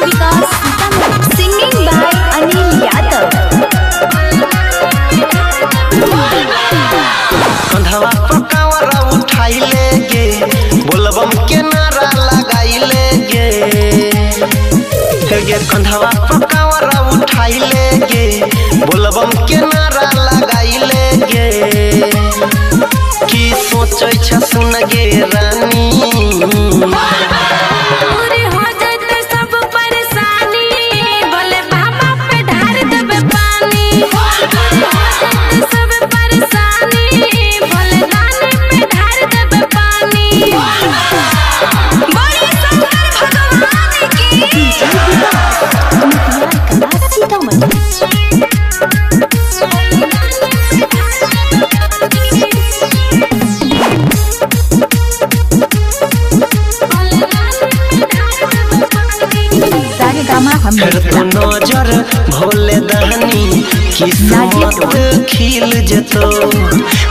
Vikas singing by Anil Yadav. कंधवा पर कांवरा उठाइले गे बोलबम के नारा लगाइले गे गे कंधवा पर कांवरा उठाइले गे बोलबम के नारा लगाइले गे की सोचै छ सुन गे रानी फिर तो नजर भोले दानी किस्मत खिल जतो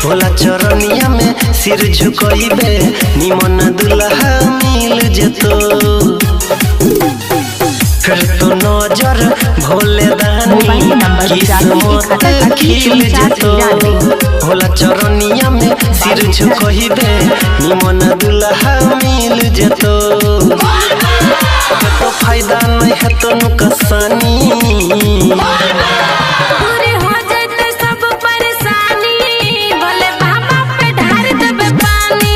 भोला चरनिया में सिर झुकइबे निमन दुल्हा मिल जतो फिर तो नजर भोले दानी किस्मत खिल जतो भोला चरनिया में सिर झुकइबे निमन दुल्हा मिल जतो तो फायदा नहीं है तो नुकसानी पूरे हो जाते सब परेशानी बोले बाबा पे ढार देबे पानी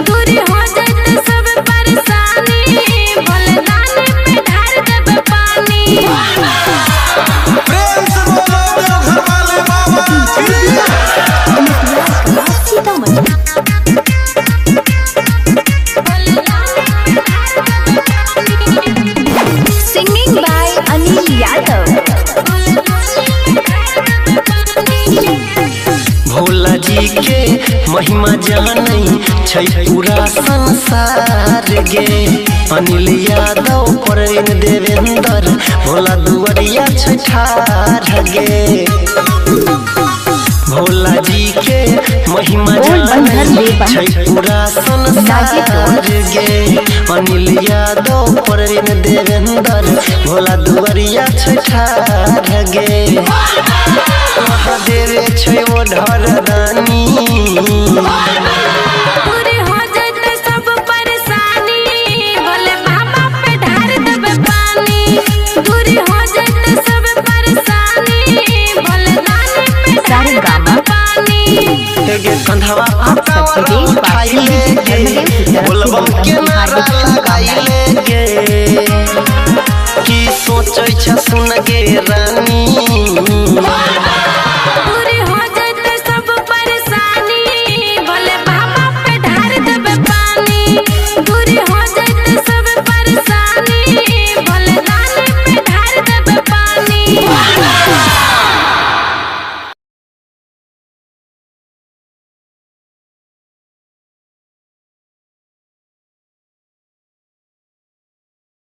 दूरी हो जाते सब परेशानी बोले दानी पे ढार देबे पानी प्रेम से बोलो घर वाले बाबा सिंगिंग बाय अनिल यादव। भोला जी के महिमा जानै छै पूरा संसार गे अनिल यादव प्रेम देवेंद्र भोला दुआरिया छै ठाढ़ गे भोला जी के महिमा जानै छै पूरा संसार गे अनिल यादव प्रेम देवेंद्र भोला दुआरिया छै ठाढ़ गे महादेव छै वो ढरदानी पूरे हो जाते सब परेशानी बोले बाबा पे ढार देबे पानी दूरी हो जाते सब परेशानी बोले दानी पे ढार देबे पानी गे कंधवा कांवरा उठाइले गे बोलबम के नारा लगाइले गे की सोचै छ सुन गे